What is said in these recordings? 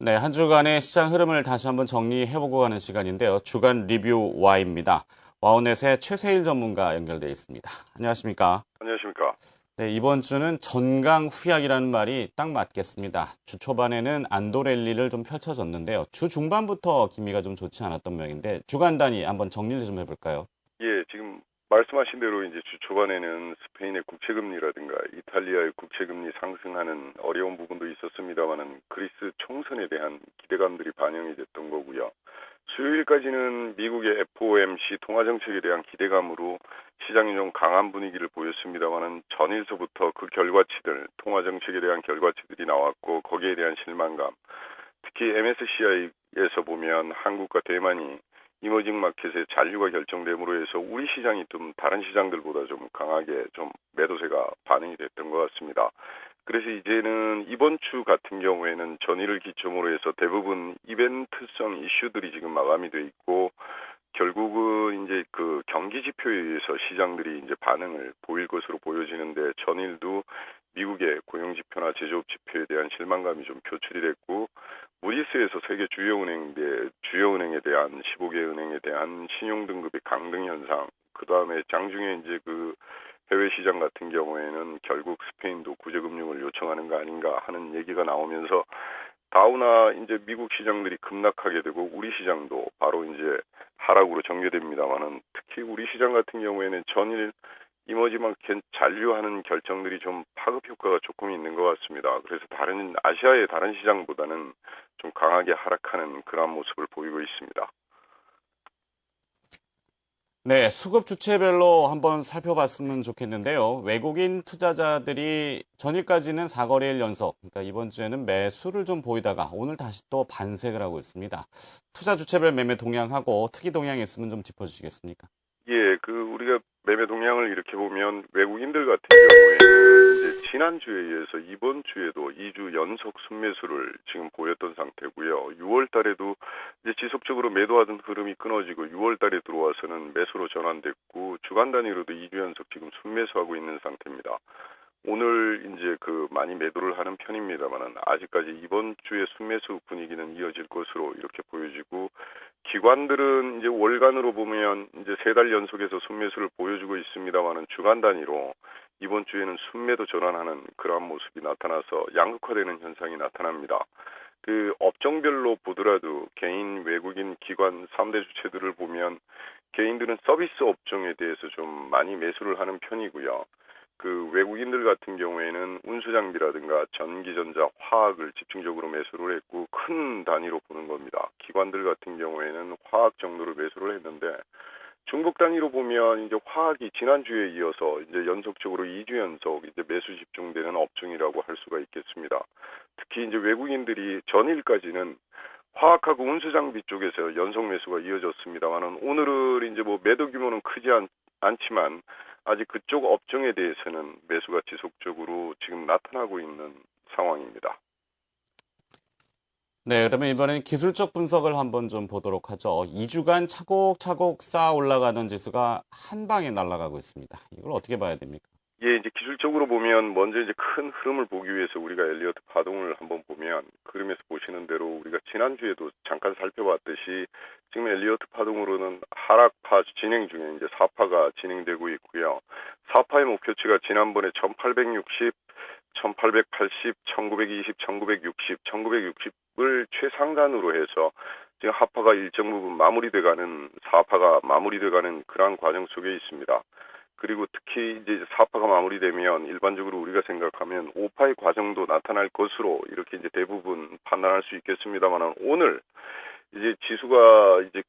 네, 한 주간의 시장 흐름을 다시 한번 정리해보고 가는 시간인데요. 주간 리뷰 Y입니다. 와우넷의 최세일 전문가 연결돼 있습니다. 안녕하십니까? 안녕하십니까. 네, 이번 주는 전강 후약이라는 말이 딱 맞겠습니다. 주 초반에는 안도 랠리를 좀 펼쳐졌는데요. 주 중반부터 기미가 좀 좋지 않았던 모양인데 주간 단위 한번 정리를 좀 해볼까요? 예, 지금 말씀하신 대로 이제 주 초반에는 스페인의 국채금리라든가 이탈리아의 국채금리 상승하는 어려운 부분도 있었습니다만은 그리스 총선에 대한 기대감들이 반영이 됐던 거고요. 수요일까지는 미국의 FOMC 통화정책에 대한 기대감으로 시장이 좀 강한 분위기를 보였습니다만은 전일서부터 그 결과치들, 통화정책에 대한 결과치들이 나왔고 거기에 대한 실망감, 특히 MSCI에서 보면 한국과 대만이 이머징 마켓의 잔류가 결정됨으로 해서 우리 시장이 좀 다른 시장들보다 좀 강하게 좀 매도세가 반응이 됐던 것 같습니다. 그래서 이제는 이번 주 같은 경우에는 전일을 기점으로 해서 대부분 이벤트성 이슈들이 지금 마감이 돼 있고 결국은 이제 그 경기 지표에 의해서 시장들이 이제 반응을 보일 것으로 보여지는데 전일도 미국의 고용 지표나 제조업 지표에 대한 실망감이 좀 표출이 됐고 무디스에서 세계 주요 은행에 대한 15개 은행에 대한 신용 등급의 강등 현상, 그 다음에 장중에 이제 그 해외 시장 같은 경우에는 결국 스페인도 구제금융을 요청하는 거 아닌가 하는 얘기가 나오면서 다우나 이제 미국 시장들이 급락하게 되고 우리 시장도 바로 이제 하락으로 전개됩니다만은 특히 우리 시장 같은 경우에는 전일 이머지마켓 잔류하는 결정들이 좀 파급 효과가 조금 있는 것 같습니다. 그래서 아시아의 다른 시장보다는 좀 강하게 하락하는 그런 모습을 보이고 있습니다. 네, 수급 주체별로 한번 살펴봤으면 좋겠는데요. 외국인 투자자들이 전일까지는 4거래일 연속, 그러니까 이번 주에는 매수를 좀 보이다가 오늘 다시 또 반색을 하고 있습니다. 투자 주체별 매매 동향하고 특이 동향이 있으면 좀 짚어주시겠습니까? 예, 우리가 매매 동향을 이렇게 보면 외국인들 같은 경우에는 이제 지난주에 이어서 이번 주에도 2주 연속 순매수를 지금 보였던 상태고요. 6월 달에도 이제 지속적으로 매도하던 흐름이 끊어지고 6월 달에 들어와서는 매수로 전환됐고 주간 단위로도 2주 연속 지금 순매수하고 있는 상태입니다. 오늘 이제 많이 매도를 하는 편입니다만은 아직까지 이번 주에 순매수 분위기는 이어질 것으로 이렇게 보여지고 기관들은 이제 월간으로 보면 이제 3달 연속해서 순매수를 보여주고 있습니다만은 주간 단위로 이번 주에는 순매도 전환하는 그러한 모습이 나타나서 양극화되는 현상이 나타납니다. 업종별로 보더라도 개인, 외국인, 기관 3대 주체들을 보면 개인들은 서비스 업종에 대해서 좀 많이 매수를 하는 편이고요. 외국인들 같은 경우에는 운수장비라든가 전기전자, 화학을 집중적으로 매수를 했고 큰 단위로 보는 겁니다. 기관들 같은 경우에는 화학 정도를 매수를 했는데 중국 단위로 보면 이제 화학이 지난주에 이어서 이제 연속적으로 2주 연속 이제 매수 집중되는 업종이라고 할 수가 있겠습니다. 특히 이제 외국인들이 전일까지는 화학하고 운수장비 쪽에서 연속 매수가 이어졌습니다만은 오늘은 이제 매도 규모는 크지 않지만 아직 그쪽 업종에 대해서는 매수가 지속적으로 지금 나타나고 있는 상황입니다. 네, 그러면 이번엔 기술적 분석을 한번 좀 보도록 하죠. 2주간 차곡차곡 쌓아 올라가던 지수가 한 방에 날아가고 있습니다. 이걸 어떻게 봐야 됩니까? 예, 이제 기술적으로 보면 먼저 이제 큰 흐름을 보기 위해서 우리가 엘리어트 파동을 한번 보면 그림에서 보시는 대로 우리가 지난주에도 잠깐 살펴봤듯이 지금 엘리어트 파동으로는 하락파 진행 중에 이제 4파가 진행되고 있고요. 4파의 목표치가 지난번에 1860, 1880, 1920, 1960, 1960을 최상단으로 해서 지금 하파가 일정 부분 마무리돼가는 4파가 마무리돼가는 그러한 과정 속에 있습니다. 그리고 특히 이제 4파가 마무리되면 일반적으로 우리가 생각하면 5파의 과정도 나타날 것으로 이렇게 이제 대부분 판단할 수 있겠습니다만 오늘 이제 지수가 이제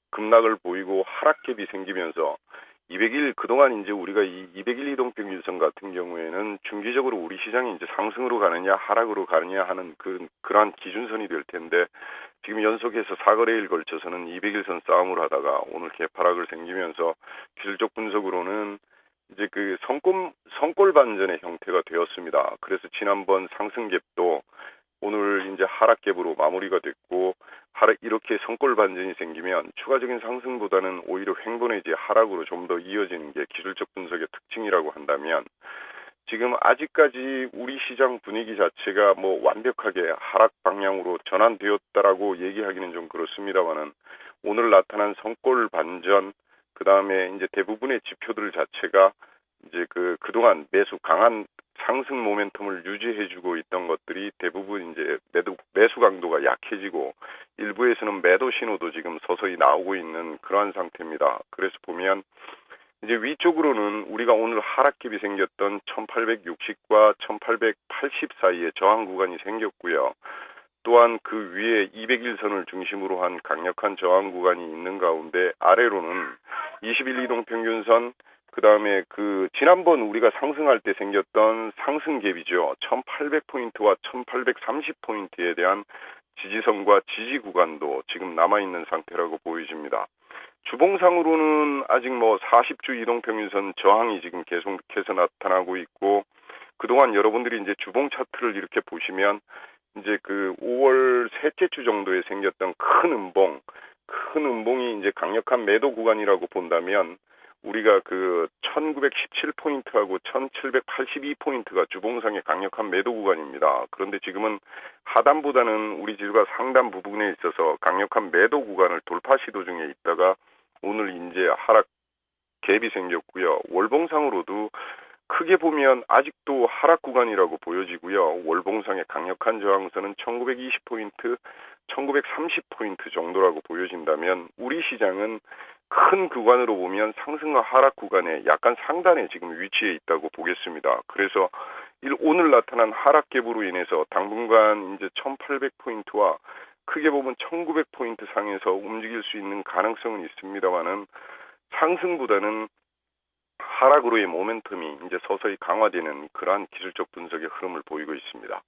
급락을 보이고 하락갭이 생기면서 200일 그동안 이제 우리가 이 200일 이동평균선 같은 경우에는 중기적으로 우리 시장이 이제 상승으로 가느냐 하락으로 가느냐 하는 그러한 기준선이 될 텐데 지금 연속해서 4거래일 걸쳐서는 200일선 싸움을 하다가 오늘 개파락을 생기면서 기술적 분석으로는 이제 성골 반전의 형태가 되었습니다. 그래서 지난번 상승갭도 오늘 이제 하락갭으로 마무리가 됐고 이렇게 성골 반전이 생기면 추가적인 상승보다는 오히려 횡보 내지 하락으로 좀 더 이어지는 게 기술적 분석의 특징이라고 한다면 지금 아직까지 우리 시장 분위기 자체가 뭐 완벽하게 하락 방향으로 전환되었다라고 얘기하기는 좀 그렇습니다만은 오늘 나타난 성골 반전, 그 다음에 이제 대부분의 지표들 자체가 이제 그동안 매수 강한 상승 모멘텀을 유지해주고 있던 것들이 대부분 이제 매수 강도가 약해지고 일부에서는 매도 신호도 지금 서서히 나오고 있는 그러한 상태입니다. 그래서 보면 이제 위쪽으로는 우리가 오늘 하락갭이 생겼던 1860과 1880 사이에 저항 구간이 생겼고요. 또한 그 위에 200일선을 중심으로 한 강력한 저항 구간이 있는 가운데 아래로는 20일 이동평균선, 그 다음에 지난번 우리가 상승할 때 생겼던 상승갭이죠. 1800포인트와 1830포인트에 대한 지지선과 지지 구간도 지금 남아있는 상태라고 보여집니다. 주봉상으로는 아직 뭐 40주 이동평균선 저항이 지금 계속해서 나타나고 있고, 그동안 여러분들이 이제 주봉 차트를 이렇게 보시면 이제 5월 셋째 주 정도에 생겼던 큰 음봉이 이제 강력한 매도 구간이라고 본다면 우리가 1917포인트하고 1782포인트가 주봉상의 강력한 매도 구간입니다. 그런데 지금은 하단보다는 우리 지수가 상단 부분에 있어서 강력한 매도 구간을 돌파 시도 중에 있다가 오늘 이제 하락 갭이 생겼고요. 월봉상으로도 크게 보면 아직도 하락 구간이라고 보여지고요. 월봉상의 강력한 저항선은 1920포인트, 1930포인트 정도라고 보여진다면 우리 시장은 큰 구간으로 보면 상승과 하락 구간의 약간 상단에 지금 위치해 있다고 보겠습니다. 그래서 오늘 나타난 하락갭으로 인해서 당분간 이제 1800포인트와 크게 보면 1900포인트 상에서 움직일 수 있는 가능성은 있습니다만은 상승보다는 하락으로의 모멘텀이 이제 서서히 강화되는 그러한 기술적 분석의 흐름을 보이고 있습니다.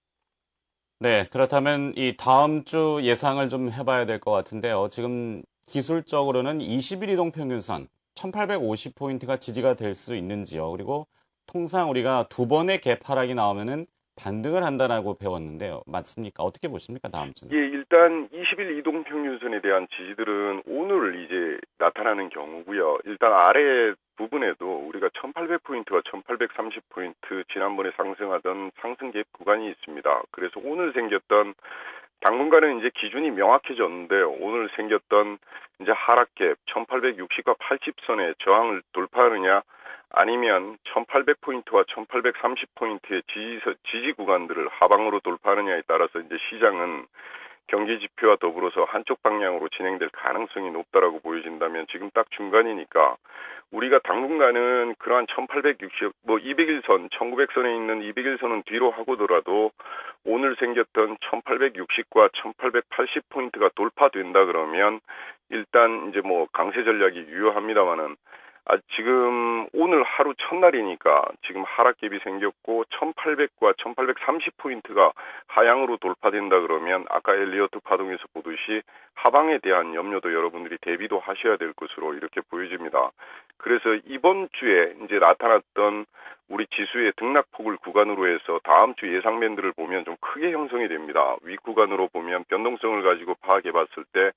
네, 그렇다면 이 다음 주 예상을 좀 해봐야 될 것 같은데요. 지금 기술적으로는 20일 이동평균선 1850포인트가 지지가 될 수 있는지요. 그리고 통상 우리가 두 번의 갭 하락이 나오면은 반등을 한다라고 배웠는데요. 맞습니까? 어떻게 보십니까? 다음 주는? 예, 일단 20일 이동평균선에 대한 지지들은 오늘 이제 나타나는 경우고요. 일단 아래 부분에도 우리가 1800포인트와 1830포인트 지난번에 상승하던 상승 갭 구간이 있습니다. 그래서 오늘 생겼던 당분간은 이제 기준이 명확해졌는데요. 오늘 생겼던 이제 하락갭 1860과 80선의 저항을 돌파하느냐 아니면 1800포인트와 1830포인트의 지지 구간들을 하방으로 돌파하느냐에 따라서 이제 시장은 경기 지표와 더불어서 한쪽 방향으로 진행될 가능성이 높다라고 보여진다면 지금 딱 중간이니까 우리가 당분간은 그러한 1860, 200일선, 1900선에 있는 200일선은 뒤로 하고더라도 오늘 생겼던 1860과 1880포인트가 돌파된다 그러면 일단 이제 강세 전략이 유효합니다만은 지금 오늘 하루 첫날이니까 지금 하락갭이 생겼고 1800과 1830포인트가 하향으로 돌파된다 그러면 아까 엘리어트 파동에서 보듯이 하방에 대한 염려도 여러분들이 대비도 하셔야 될 것으로 이렇게 보여집니다. 그래서 이번 주에 이제 나타났던 우리 지수의 등락폭을 구간으로 해서 다음 주 예상 밴드를 보면 좀 크게 형성이 됩니다. 윗구간으로 보면 변동성을 가지고 파악해 봤을 때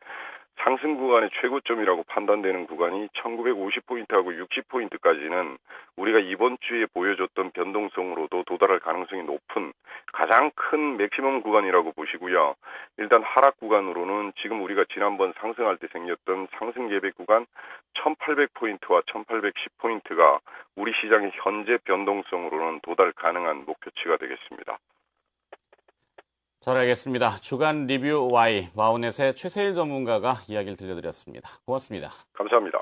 상승 구간의 최고점이라고 판단되는 구간이 1950포인트하고 60포인트까지는 우리가 이번 주에 보여줬던 변동성으로도 도달할 가능성이 높은 가장 큰 맥시멈 구간이라고 보시고요. 일단 하락 구간으로는 지금 우리가 지난번 상승할 때 생겼던 상승 갭의 구간 1800포인트와 1810포인트가 우리 시장의 현재 변동성으로는 도달 가능한 목표치가 되겠습니다. 잘 알겠습니다. 주간 리뷰 Y 와우넷의 최세일 전문가가 이야기를 들려드렸습니다. 고맙습니다. 감사합니다.